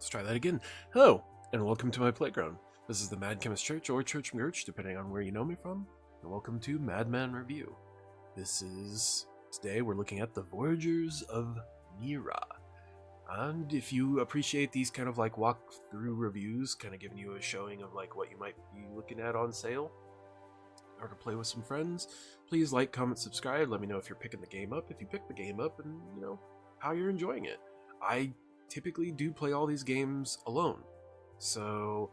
Let's try that again. Hello, and welcome to my playground. This is the Mad Chemist Church, or Church Merch, depending on where you know me from. And welcome to Madman Review. Today we're looking at the Voyagers of Nera. And if you appreciate these kind of like walk-through reviews, kind of giving you a showing of like what you might be looking at on sale, or to play with some friends, please like, comment, subscribe. Let me know if you're picking the game up, if you pick the game up, and how you're enjoying it. I typically do play all these games alone, so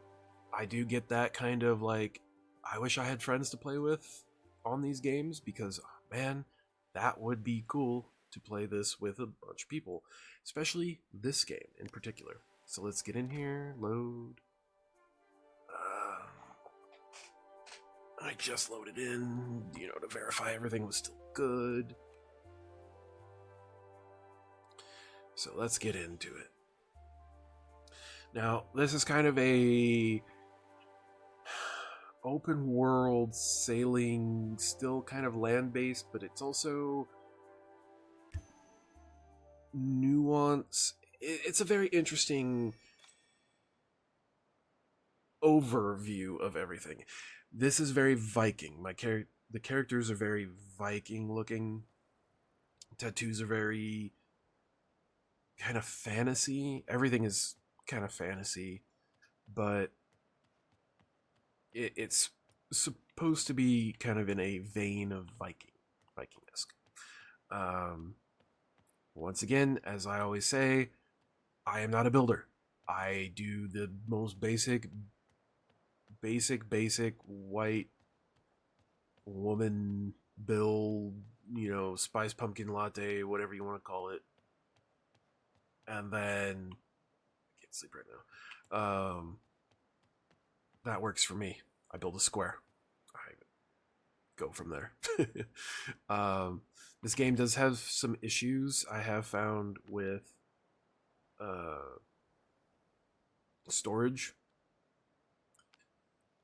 I do get that kind of like, I wish I had friends to play with on these games, because man, that would be cool to play this with a bunch of people, especially this game in particular. So let's get in here, load. I just loaded in, to verify everything was still good. So let's get into it. Now, this is kind of a open world sailing, still kind of land-based, but it's also nuance. It's a very interesting overview of everything. This is very Viking. The characters are very Viking looking. Tattoos are very kind of fantasy. Everything is kind of fantasy, but it's supposed to be kind of in a vein of Viking-esque. Once again, as I always say, I am not a builder. I do the most basic white woman build, spice pumpkin latte, whatever you want to call it. And then I can't sleep right now. That works for me. I build a square. I go from there. This game does have some issues I have found with storage.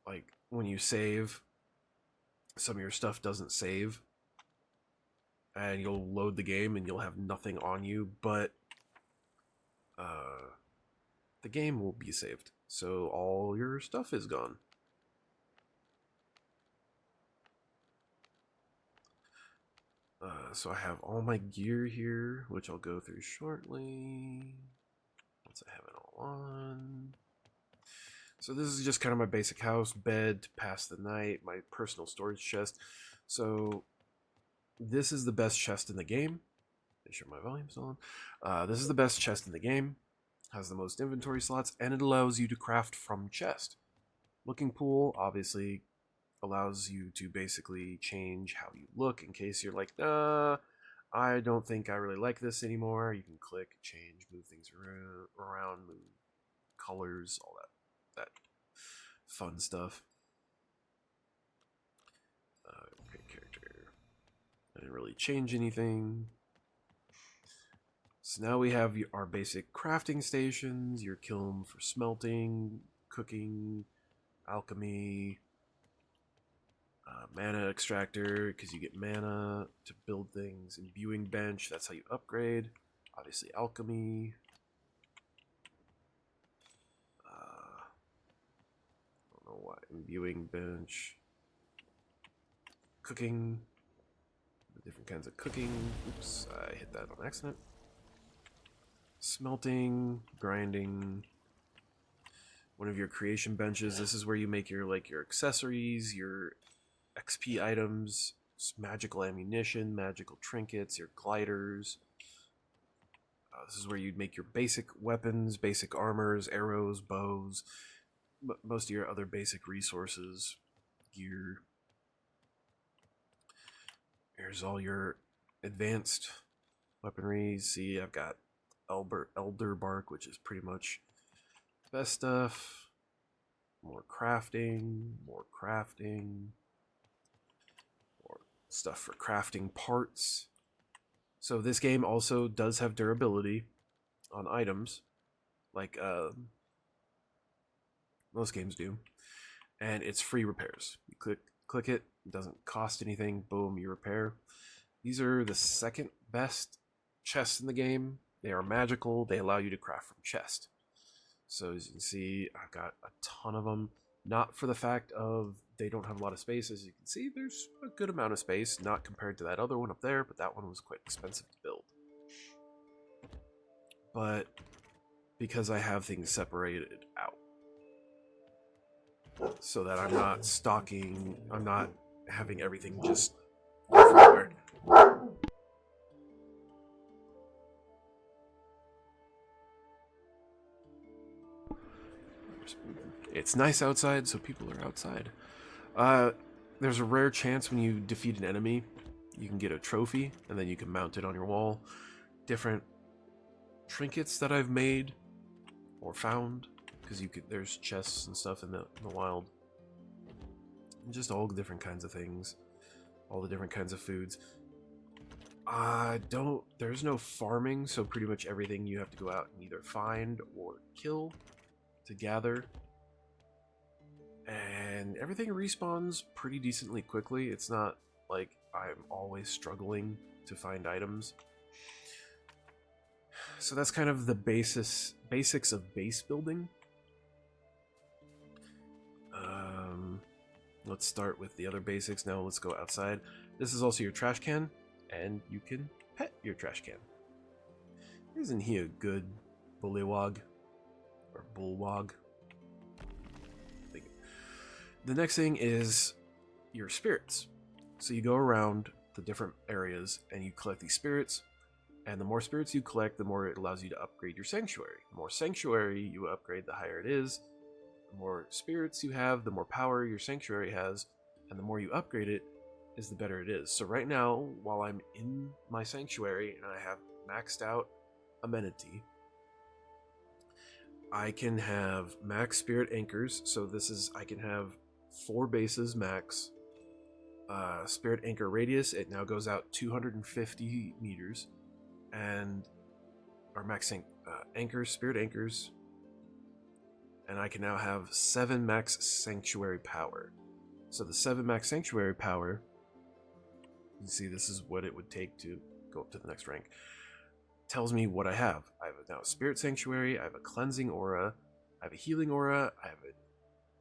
Like when you save, some of your stuff doesn't save, and you'll load the game and you'll have nothing on you, but the game will be saved, so all your stuff is gone. So I have all my gear here, which I'll go through shortly once I have it all on. So this is just kind of my basic house, bed to pass the night, my personal storage chest. So this is the best chest in the game. Make sure my volume's on. This is the best chest in the game. Has the most inventory slots, and it allows you to craft from chest. Looking pool obviously allows you to basically change how you look in case you're like, I don't think I really like this anymore. You can click, change, move things around, move colors, all that fun stuff. Create character. I didn't really change anything. So now we have our basic crafting stations, your kiln for smelting, cooking, alchemy, mana extractor, because you get mana to build things, imbuing bench, that's how you upgrade, obviously alchemy, I don't know why, imbuing bench, cooking, different kinds of cooking, oops, I hit that on accident, smelting, grinding, one of your creation benches, this is where you make your accessories, your XP items, magical ammunition, magical trinkets, your gliders. This is where you'd make your basic weapons, basic armors, arrows, bows, most of your other basic resources, gear. Here's all your advanced weaponry. See, I've got elder bark, which is pretty much the best stuff. More crafting, stuff for crafting parts. So this game also does have durability on items, like most games do, and it's free repairs. You click it doesn't cost anything, boom, you repair. These are the second best chests in the game. They are magical, they allow you to craft from chest. So as you can see, I've got a ton of them. Not for the fact of they don't have a lot of space. As you can see, there's a good amount of space, not compared to that other one up there, but that one was quite expensive to build. But because I have things separated out, so that I'm not stocking, I'm not having everything just everywhere. It's nice outside, so people are outside. There's a rare chance when you defeat an enemy, you can get a trophy, and then you can mount it on your wall. Different trinkets that I've made or found, because there's chests and stuff in the wild. And just all the different kinds of things, all the different kinds of foods. There's no farming, so pretty much everything you have to go out and either find or kill to gather. And everything respawns pretty decently quickly. It's not like I'm always struggling to find items. So that's kind of the basics of base building. Let's start with the other basics. Now let's go outside. This is also your trash can, and you can pet your trash can. Isn't he a good bullywog? Or bullwog? The next thing is your spirits. So you go around the different areas and you collect these spirits, and the more spirits you collect, the more it allows you to upgrade your sanctuary. The more sanctuary you upgrade, the higher it is. The more spirits you have, the more power your sanctuary has, and the more you upgrade it, is the better it is. So right now, while I'm in my sanctuary and I have maxed out amenity, I can have max spirit anchors. So I can have 4 bases max. Spirit anchor radius, it now goes out 250 meters, and our max anchors, spirit anchors, and I can now have 7 max sanctuary power. So the 7 max sanctuary power, you see this is what it would take to go up to the next rank, tells me what I have. I have now a spirit sanctuary, I have a cleansing aura, I have a healing aura, I have an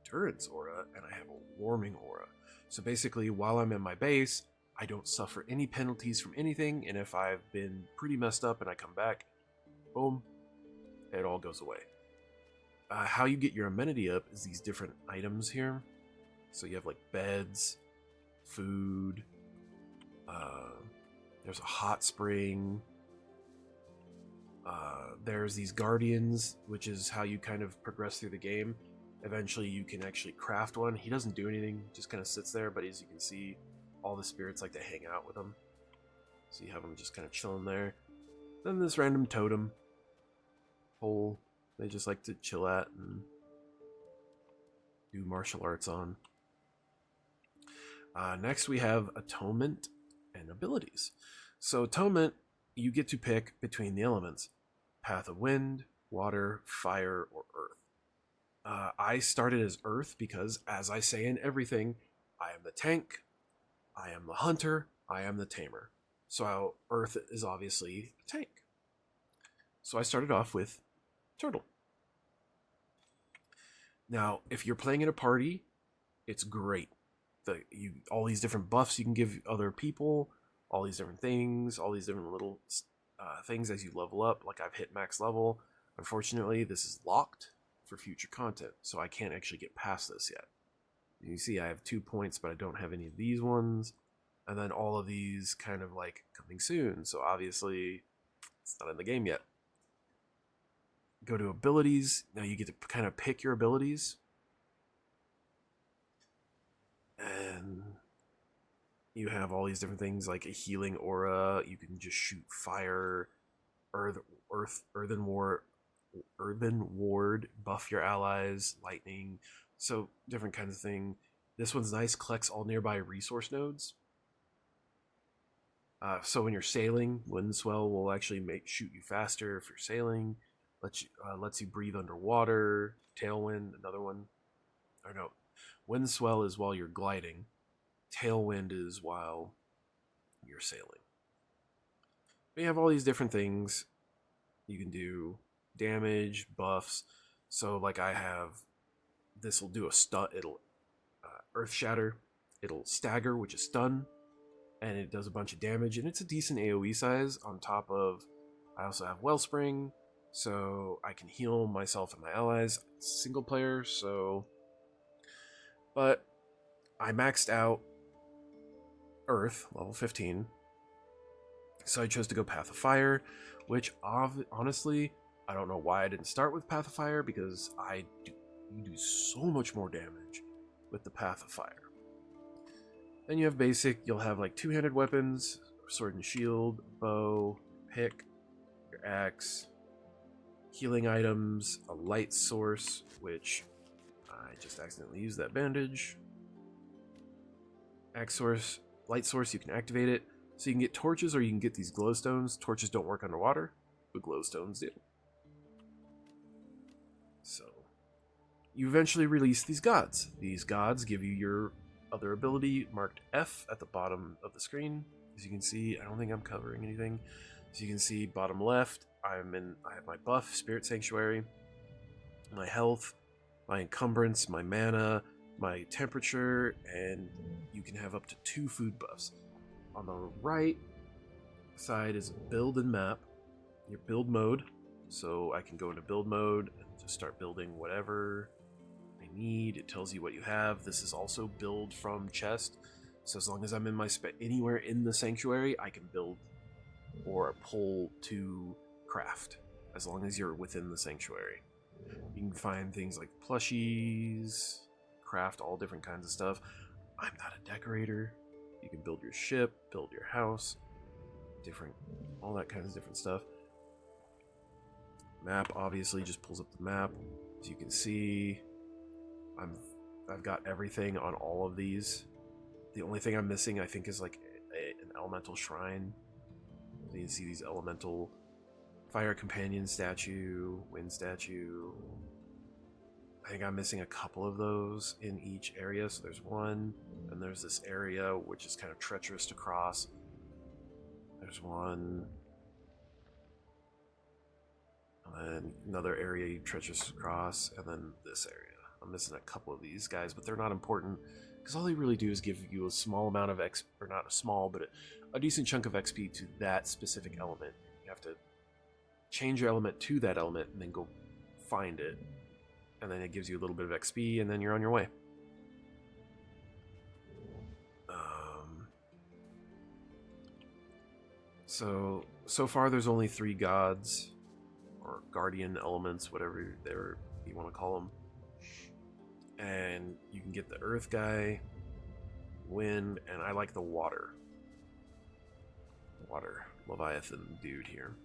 endurance aura, and I have a warming aura. So basically, while I'm in my base, I don't suffer any penalties from anything, and if I've been pretty messed up and I come back, boom, it all goes away. How you get your amenity up is these different items here. So you have like beds, food, there's a hot spring, there's these guardians, which is how you kind of progress through the game. Eventually you can actually craft one. He doesn't do anything, just kind of sits there, but as you can see, all the spirits like to hang out with him. So you have them just kind of chilling there. Then this random totem pole they just like to chill at and do martial arts on. Next we have atonement and abilities. So atonement, you get to pick between the elements: path of wind, water, fire, or earth. I started as earth because, as I say in everything, I am the tank, I am the hunter, I am the tamer. So earth is obviously a tank. So I started off with turtle. Now, if you're playing in a party, it's great. All these different buffs you can give other people, all these different things, all these different little things as you level up. Like I've hit max level. Unfortunately, this is locked for future content, so I can't actually get past this yet. You see I have 2 points, but I don't have any of these ones. And then all of these kind of like coming soon, so obviously it's not in the game yet. Go to abilities. Now you get to kind of pick your abilities. And you have all these different things like a healing aura. You can just shoot fire, earthen ward, buff your allies, lightning. So different kinds of thing. This one's nice, collects all nearby resource nodes. So when you're sailing, wind swell will actually shoot you faster if you're sailing. Lets you breathe underwater. Tailwind, another one. Or no, wind swell is while you're gliding. Tailwind is while you're sailing. But you have all these different things. You can do damage, buffs. So like I have, this will do a stun. It'll earth shatter. It'll stagger, which is stun, and it does a bunch of damage. And it's a decent AOE size. On top of, I also have Wellspring, so I can heal myself and my allies. Single player, so. But I maxed out Earth, level 15. So I chose to go Path of Fire, which honestly, I don't know why I didn't start with Path of Fire, because you do so much more damage with the Path of Fire. Then you have basic, you'll have like two-handed weapons, sword and shield, bow, pick, your axe, healing items, a light source, which I just accidentally used that bandage. Axe source, light source, you can activate it. So you can get torches or you can get these glowstones. Torches don't work underwater, but glowstones do. So you eventually release these gods. These gods give you your other ability marked F at the bottom of the screen. As you can see, I don't think I'm covering anything. As you can see, bottom left, I have my buff, Spirit Sanctuary, my health, my encumbrance, my mana, my temperature, and you can have up to 2 food buffs. On the right side is build and map, your build mode. So I can go into build mode and just start building whatever I need. It tells you what you have. This is also build from chest. So as long as I'm in my anywhere in the sanctuary, I can build or pull to craft, as long as you're within the sanctuary. You can find things like plushies, craft all different kinds of stuff. I'm not a decorator. You can build your ship, build your house, all that kinds of different stuff. Map obviously just pulls up the map. As you can see, I've got everything on all of these. The only thing I'm missing, I think, is like an elemental shrine. So you can see these elemental fire companion statue, wind statue. I think I'm missing a couple of those in each area. So there's one, and there's this area which is kind of treacherous to cross. There's one, and then another area treacherous to cross, and then this area. I'm missing a couple of these guys, but they're not important because all they really do is give you a small amount of XP, or not a small, but a decent chunk of XP to that specific element. You have to change your element to that element and then go find it. And then it gives you a little bit of XP, and then you're on your way. So far there's only 3 gods, or guardian elements, whatever you want to call them. And you can get the earth guy, wind, and I like the water Leviathan dude here.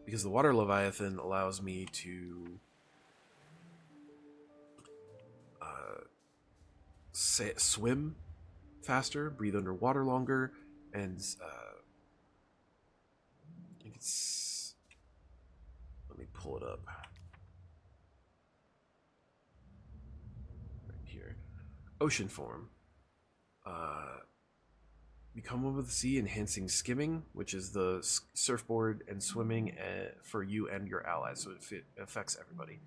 Because the water Leviathan allows me to swim faster, breathe underwater longer, and let me pull it up right here. Ocean form. Become one with the sea, enhancing skimming, which is the surfboard and swimming for you and your allies, so it affects everybody.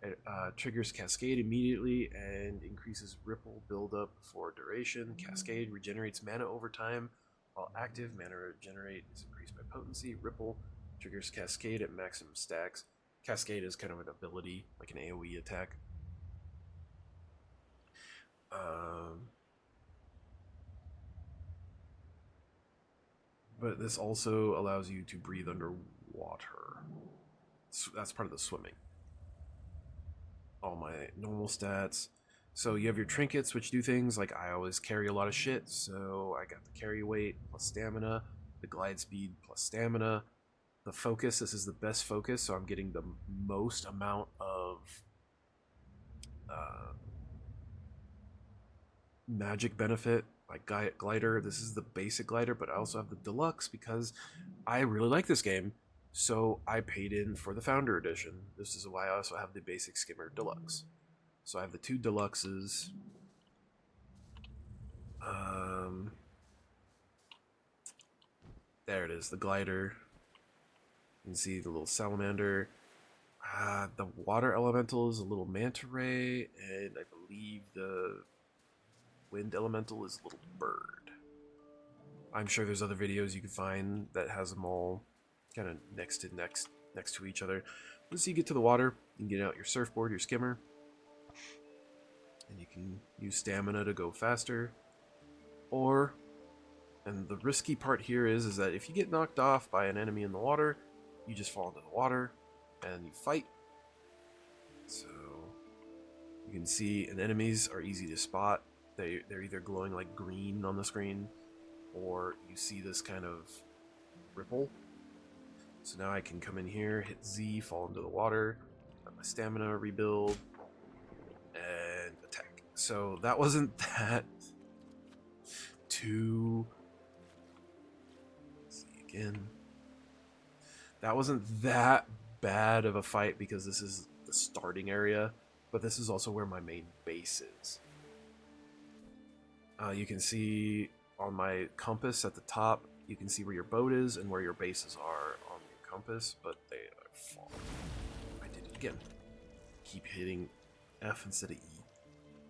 It triggers Cascade immediately and increases Ripple buildup for duration. Cascade regenerates mana over time. While active, mana regenerate is increased by potency. Ripple triggers Cascade at maximum stacks. Cascade is kind of an ability, like an AoE attack. But this also allows you to breathe underwater. That's part of the swimming. All my normal stats. So you have your trinkets, which do things like I always carry a lot of shit, so I got the carry weight plus stamina, the glide speed plus stamina, the focus. This is the best focus, so I'm getting the most amount of magic benefit. Like glider, this is the basic glider, but I also have the deluxe because I really like this game. So I paid in for the Founder Edition. This is why I also have the Basic Skimmer Deluxe. So I have the 2 Deluxes. There it is, the glider. You can see the little salamander. The water elemental is a little manta ray, and I believe the wind elemental is a little bird. I'm sure there's other videos you can find that has them all kind of next to each other. Once you get to the water, you can get out your surfboard, your skimmer, and you can use stamina to go faster. Or, and the risky part here is that if you get knocked off by an enemy in the water, you just fall into the water and you fight. So you can see, and enemies are easy to spot. They're either glowing like green on the screen, or you see this kind of ripple. So now I can come in here, hit Z, fall into the water, let my stamina rebuild, and attack. So that wasn't that too... Let's see again. That wasn't that bad of a fight because this is the starting area, but this is also where my main base is. You can see on my compass at the top, you can see where your boat is and where your bases are on your compass, but they are far. I did it again. Keep hitting F instead of E.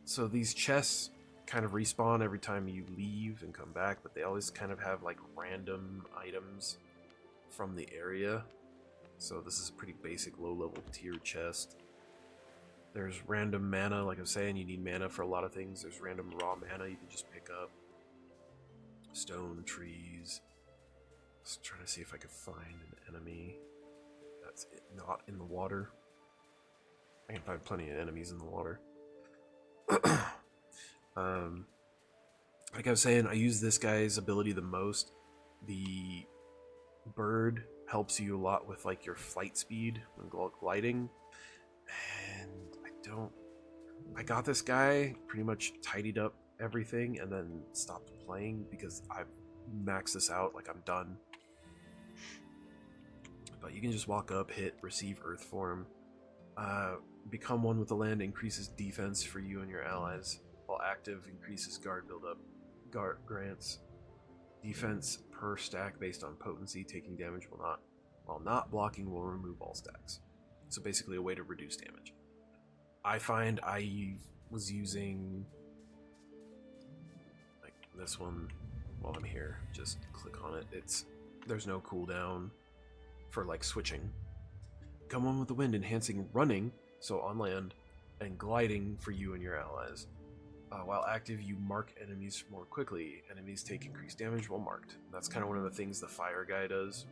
So these chests kind of respawn every time you leave and come back, but they always kind of have like random items from the area. So this is a pretty basic low-level tier chest. There's random mana, like I was saying, you need mana for a lot of things. There's random raw mana you can just pick up. Stone, trees. Just trying to see if I could find an enemy that's not in the water. I can find plenty of enemies in the water. Like I was saying, I use this guy's ability the most. The bird helps you a lot with like your flight speed when gliding. And I got this guy, pretty much tidied up everything, and then stopped playing because I've maxed this out, like I'm done. But you can just walk up, hit, receive Earth Form. Become one with the land increases defense for you and your allies, while active increases guard buildup. Grants defense per stack based on potency. Taking damage while not blocking will remove all stacks. So basically a way to reduce damage. I find I was using like this one while I'm here. Just click on it. There's no cooldown for like switching. Come on with the wind, enhancing running, so on land, and gliding for you and your allies. While active, you mark enemies more quickly. Enemies take increased damage while marked. That's kind of one of the things the fire guy does.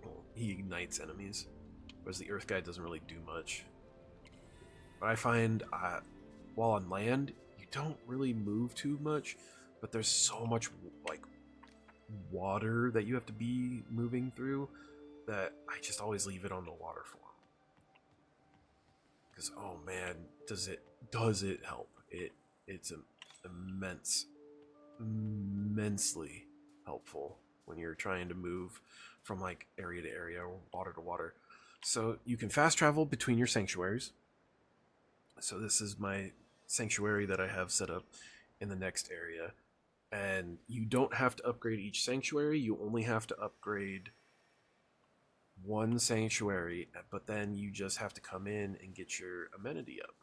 Well, he ignites enemies, whereas the earth guy doesn't really do much. But I find while on land, you don't really move too much, but there's so much like water that you have to be moving through that I just always leave it on the water form. Because oh man, does it help? It's immensely helpful when you're trying to move from like area to area or water to water. So you can fast travel between your sanctuaries. So this is my sanctuary that I have set up in the next area. And you don't have to upgrade each sanctuary. You only have to upgrade one sanctuary, but then you just have to come in and get your amenity up.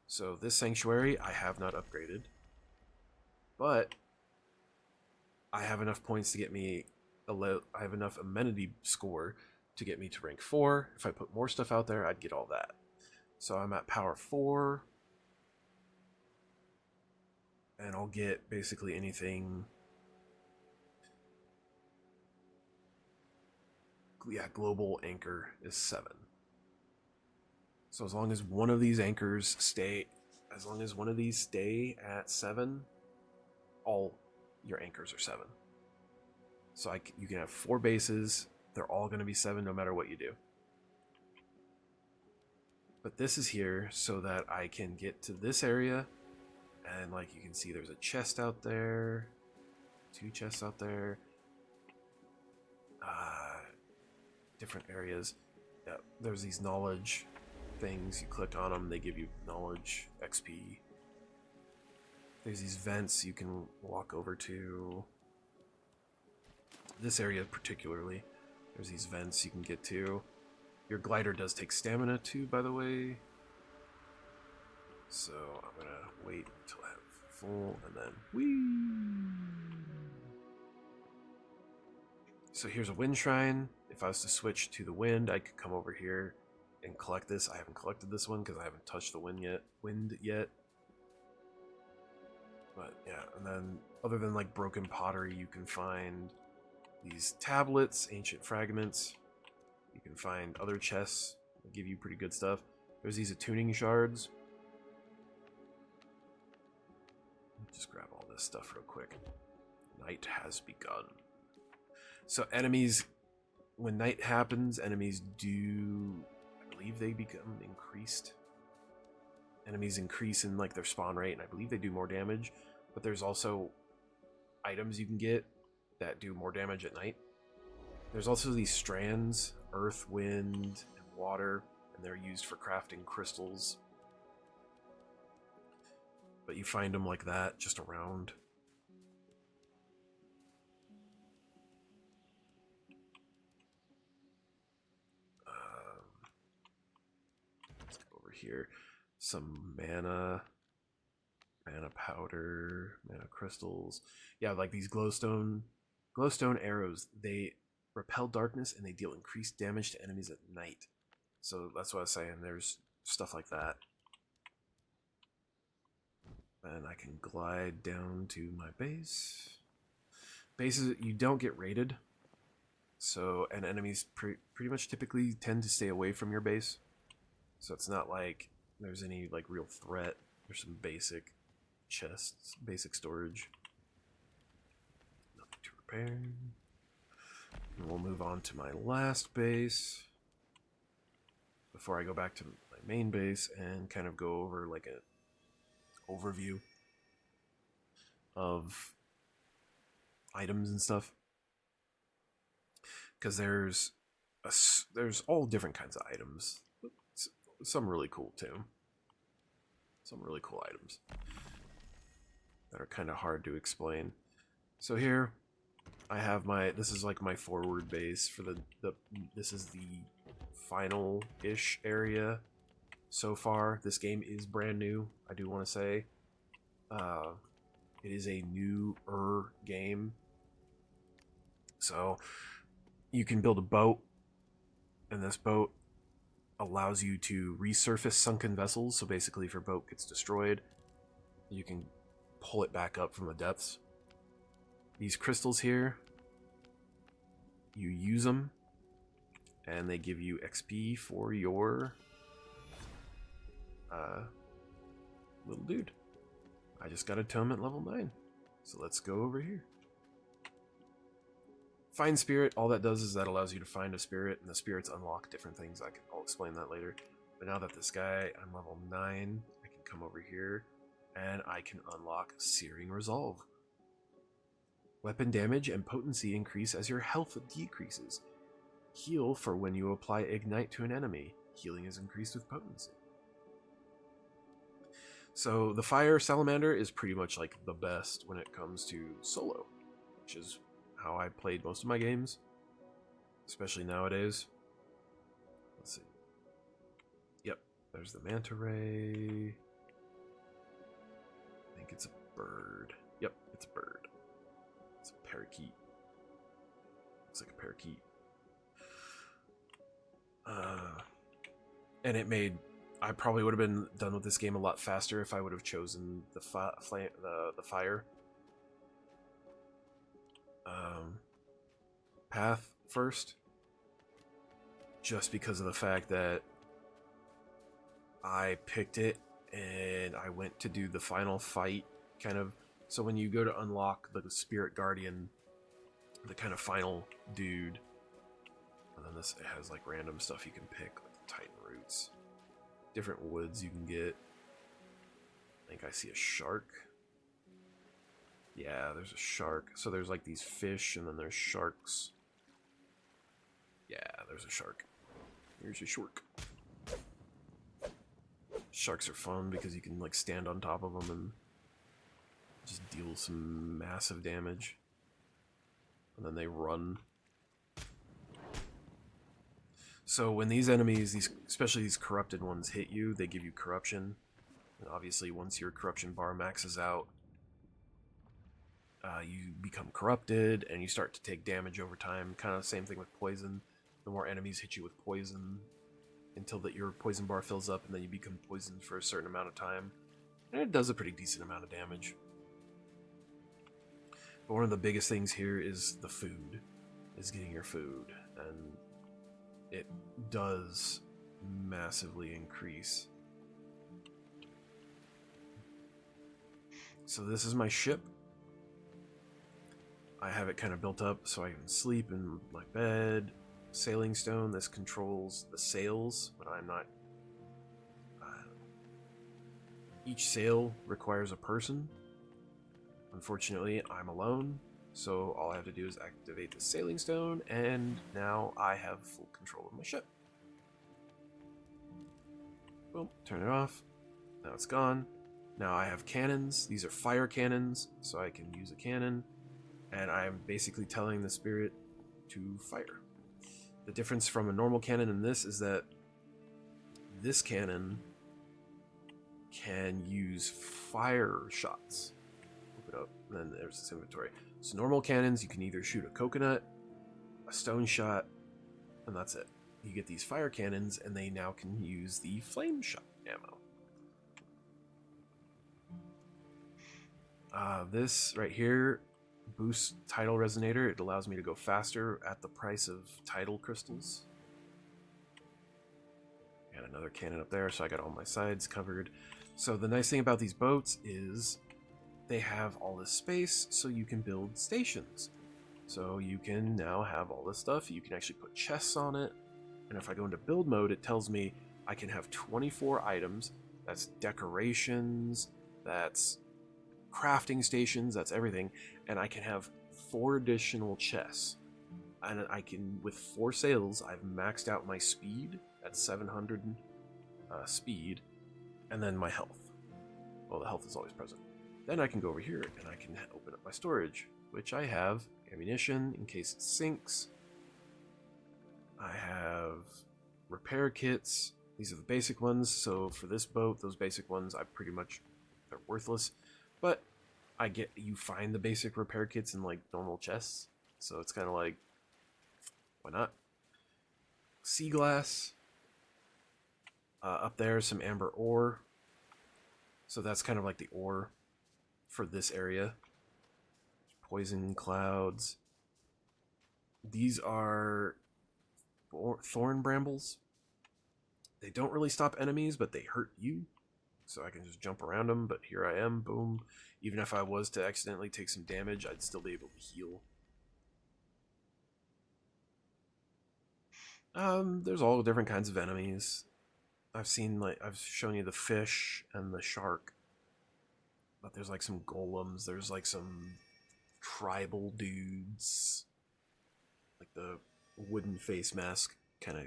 So this sanctuary I have not upgraded, but I have enough points to get me I have enough amenity score to get me to rank 4. If I put more stuff out there, I'd get all that. So I'm at power 4, and I'll get basically anything. Yeah, global anchor is 7. So as long as one of these anchors stay at 7, all your anchors are 7. So you can have 4 bases. They're all going to be 7 no matter what you do. But this is here so that I can get to this area, and like you can see, there's a chest out there, 2 chests out there, different areas. Yeah, there's these knowledge things. You click on them, they give you knowledge, XP. There's these vents you can walk over to. This area particularly, there's these vents you can get to. Your glider does take stamina too, by the way. So I'm gonna wait until I have full and then whee. So here's a wind shrine. If I was to switch to the wind, I could come over here and collect this. I haven't collected this one because I haven't touched the wind yet. But yeah, and then other than like broken pottery, you can find these tablets, ancient fragments. You can find other chests that give you pretty good stuff. There's these attuning shards. Just grab all this stuff real quick. Night has begun. So enemies, when night happens, enemies do, I believe they become increased. Enemies increase in like their spawn rate, and I believe they do more damage. But there's also items you can get that do more damage at night. There's also these strands, earth, wind, and water, and they're used for crafting crystals. But you find them like that, just around. Let's go over here. Some mana powder, mana crystals. Yeah, like these glowstone arrows. They repel darkness and they deal increased damage to enemies at night. So that's what I was saying. There's stuff like that. And I can glide down to my base. Bases, you don't get raided. So, and enemies pretty much typically tend to stay away from your base. So it's not like there's any like real threat. There's some basic chests, basic storage. Nothing to repair. And we'll move on to my last base before I go back to my main base and kind of go over like an overview of items and stuff. Because there's all different kinds of items. Some really cool too. Some really cool items that are kind of hard to explain. So here I have this is like my forward base for this is the final-ish area so far. This game is brand new, I do want to say. It is a newer game. So you can build a boat, and this boat allows you to resurface sunken vessels. So basically, if your boat gets destroyed, you can pull it back up from the depths. These crystals here, you use them, and they give you XP for your little dude. I just got a tome at level 9. So let's go over here. Find spirit, all that does is that allows you to find a spirit, and the spirits unlock different things. I'll explain that later. But now that this guy, I'm level 9, I can come over here, and I can unlock Searing Resolve. Weapon damage and potency increase as your health decreases. Heal for when you apply Ignite to an enemy. Healing is increased with potency. So the Fire Salamander is pretty much like the best when it comes to solo, which is how I played most of my games, especially nowadays. Let's see. Yep, there's the manta ray. I think it's a bird. Yep, it's a bird. It's a parakeet. Looks like a parakeet. And it made... I probably would have been done with this game a lot faster if I would have chosen the fire path first, just because of the fact that I picked it and I went to do the final fight, kind of. So when you go to unlock the Spirit Guardian, the kind of final dude, and then it has like random stuff you can pick, like the Titan roots, different woods you can get. I think I see a shark. Yeah, there's a shark. So there's like these fish, and then there's sharks. Yeah, there's a shark. Here's your shark. Sharks are fun because you can like stand on top of them and just deal some massive damage. And then they run. So when these enemies, especially these corrupted ones, hit you, they give you corruption. And obviously, once your corruption bar maxes out, you become corrupted and you start to take damage over time. Kind of the same thing with poison. The more enemies hit you with poison until that your poison bar fills up, and then you become poisoned for a certain amount of time. And it does a pretty decent amount of damage. But one of the biggest things here is the food, is getting your food, and it does massively increase. So this is my ship. I have it kind of built up so I can sleep in my bed. Sailing stone, this controls the sails when I'm not... each sail requires a person. Unfortunately, I'm alone, so all I have to do is activate the sailing stone, and now I have full control of my ship. Boom, turn it off. Now it's gone. Now I have cannons. These are fire cannons, so I can use a cannon, and I'm basically telling the spirit to fire. The difference from a normal cannon in this is that this cannon can use fire shots. Look it up, and then there's this inventory. So normal cannons, you can either shoot a coconut, a stone shot, and that's it. You get these fire cannons, and they now can use the flame shot ammo. This right here boosts tidal resonator. It allows me to go faster at the price of tidal crystals. Got another cannon up there, so I got all my sides covered. So the nice thing about these boats is they have all this space, so you can build stations. So you can now have all this stuff. You can actually put chests on it. And if I go into build mode, it tells me I can have 24 items. That's decorations, that's crafting stations, that's everything. And I can have 4 additional chests. And I can, with 4 sails, I've maxed out my speed at 700 speed, and then my health. Well, the health is always present. Then I can go over here and I can open up my storage, which I have ammunition in case it sinks. I have repair kits. These are the basic ones, so for this boat, those basic ones, I pretty much, they're worthless. But you find the basic repair kits in like normal chests, so it's kind of like, why not? Sea glass. Up there, some amber ore. So that's kind of like the ore for this area. Poison clouds. These are thorn brambles. They don't really stop enemies, but they hurt you. So I can just jump around them, but here I am, boom. Even if I was to accidentally take some damage, I'd still be able to heal. There's all different kinds of enemies. I've shown you the fish and the shark. But there's like some golems, there's like some tribal dudes. Like the wooden face mask kind of.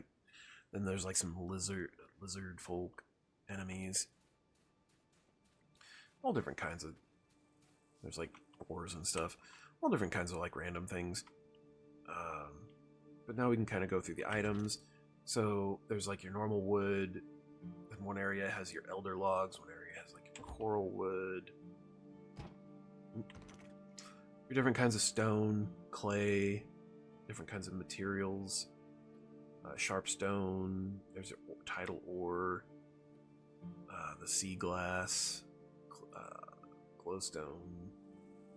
Then there's like some lizard folk enemies. All different kinds of. There's like boars and stuff. All different kinds of like random things. But now we can kind of go through the items. So there's like your normal wood. And one area has your elder logs. One area has like your coral wood. Your different kinds of stone, clay, different kinds of materials. Sharp stone. There's tidal ore. The sea glass. Glowstone.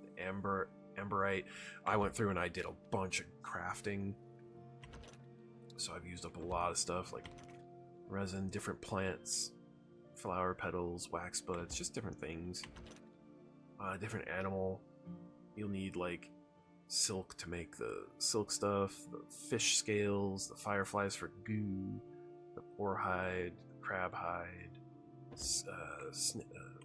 The amberite. I went through and I did a bunch of crafting. So I've used up a lot of stuff like resin, different plants, flower petals, wax buds, just different things. Different animal. You'll need like silk to make the silk stuff, the fish scales, the fireflies for goo, the boar hide, the crab hide,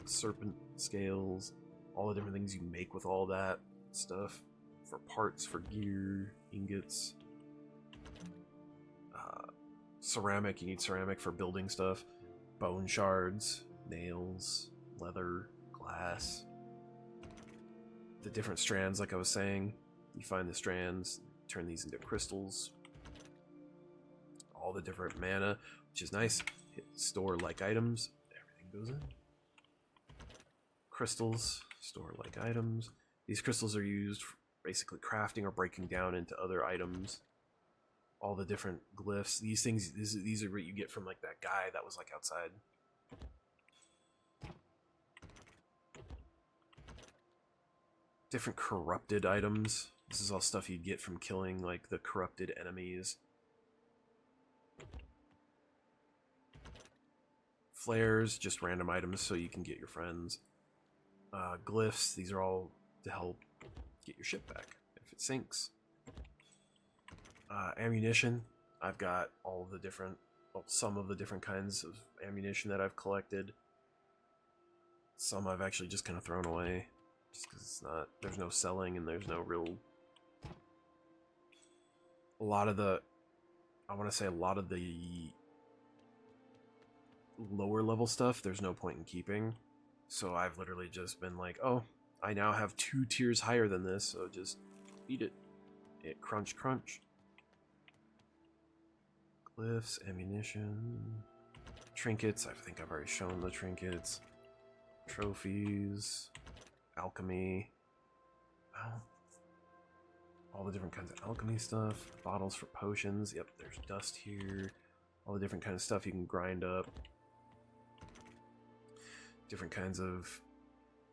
serpent scales, all the different things you can make with all that stuff. For parts, for gear, ingots. Ceramic, you need ceramic for building stuff. Bone shards, nails, leather, glass. The different strands, like I was saying. You find the strands, turn these into crystals. all the different mana, which is nice. Hit store like items, everything goes in. Crystals, store like items. These crystals are used for basically crafting or breaking down into other items. All the different glyphs. These things, these are what you get from like that guy that was like outside. Different corrupted items. This is all stuff you get from killing like the corrupted enemies. Flares, just random items so you can get your friends. Glyphs, these are all to help get your ship back if it sinks. Ammunition, I've got all the different, well, some of the different kinds of ammunition that I've collected. Some I've actually just kind of thrown away, just because it's not, there's no selling and there's no real, a lot of the lower level stuff, there's no point in keeping. So I've literally just been like, oh, I now have 2 tiers higher than this, so just eat it. It crunch crunch. Glyphs, ammunition, trinkets. I think I've already shown the trinkets. Trophies, alchemy. Well, all the different kinds of alchemy stuff. Bottles for potions. Yep, there's dust here. All the different kinds of stuff you can grind up. Different kinds of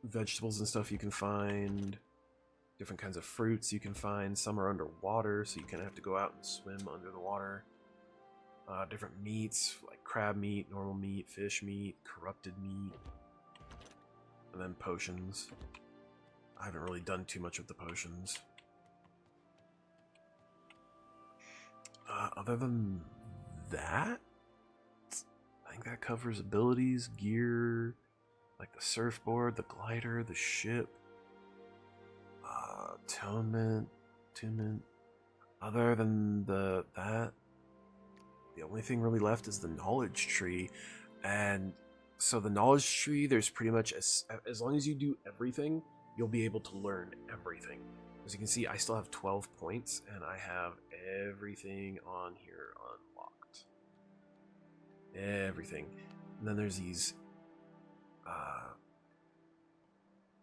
vegetables and stuff you can find. Different kinds of fruits you can find. Some are underwater, so you kind of have to go out and swim under the water. Different meats, like crab meat, normal meat, fish meat, corrupted meat. And then potions. I haven't really done too much with the potions. Other than that, I think that covers abilities, gear, like the surfboard, the glider, the ship, attunement. Other than that, the only thing really left is the knowledge tree, and so the knowledge tree, there's pretty much as long as you do everything, you'll be able to learn everything. As you can see, I still have 12 points, and I have everything on here unlocked. Everything. And then there's these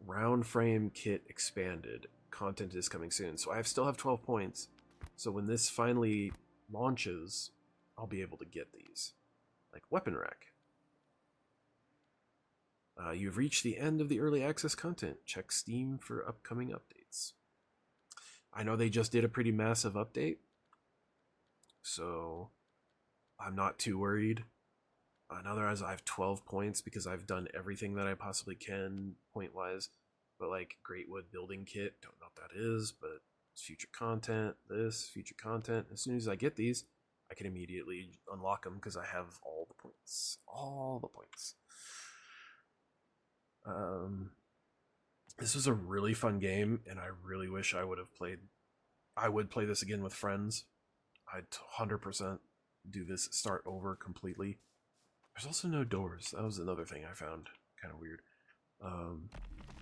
round frame kit expanded. Content is coming soon. So I still have 12 points. So when this finally launches, I'll be able to get these. Like weapon rack. You've reached the end of the early access content. Check Steam for upcoming updates. I know they just did a pretty massive update, so I'm not too worried. Otherwise, I have 12 points because I've done everything that I possibly can point-wise. But like Greatwood building kit, don't know what that is, but it's future content, future content. As soon as I get these, I can immediately unlock them because I have all the points. All the points. This was a really fun game, and I really wish I would have played. I would play this again with friends. I'd 100% do this, start over completely. There's also no doors. That was another thing I found kind of weird.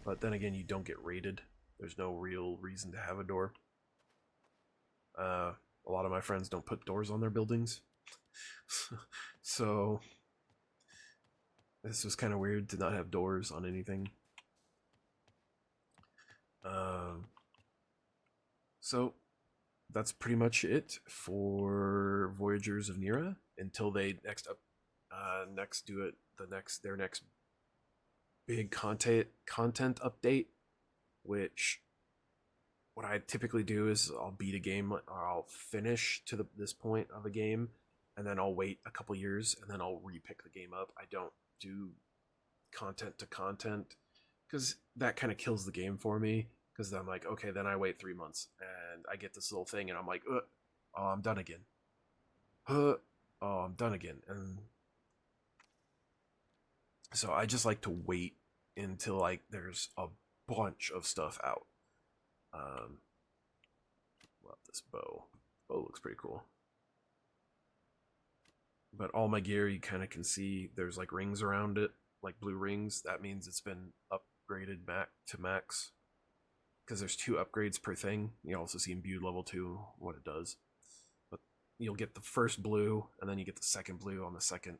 But then again, you don't get raided. There's no real reason to have a door. A lot of my friends don't put doors on their buildings. So this was kind of weird to not have doors on anything. So that's pretty much it for Voyagers of Nera until they next do it their next big content update, which what I typically do is I'll beat a game or I'll finish to this point of a game, and then I'll wait a couple years and then I'll repick the game up. I don't do content to content because that kind of kills the game for me, because I'm like, okay, then I wait 3 months and I get this little thing and I'm like, oh, I'm done again. Oh, I'm done again. And so I just like to wait until like there's a bunch of stuff out. Love this bow. Bow looks pretty cool. But all my gear, you kind of can see there's like rings around it, like blue rings. That means it's been upgraded back to max, because there's 2 upgrades per thing. You also see imbued level 2 what it does. But you'll get the first blue, and then you get the second blue on the second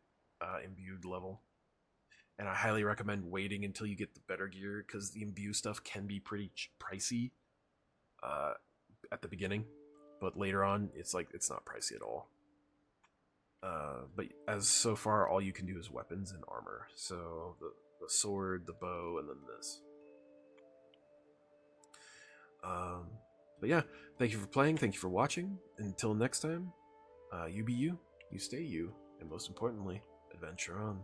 imbued level. And I highly recommend waiting until you get the better gear, because the imbue stuff can be pretty pricey at the beginning, but later on it's like it's not pricey at all. But as so far, all you can do is weapons and armor. So the sword, the bow, and then this. But yeah, thank you for playing. Thank you for watching. Until next time, you be you, you stay you, and most importantly, adventure on.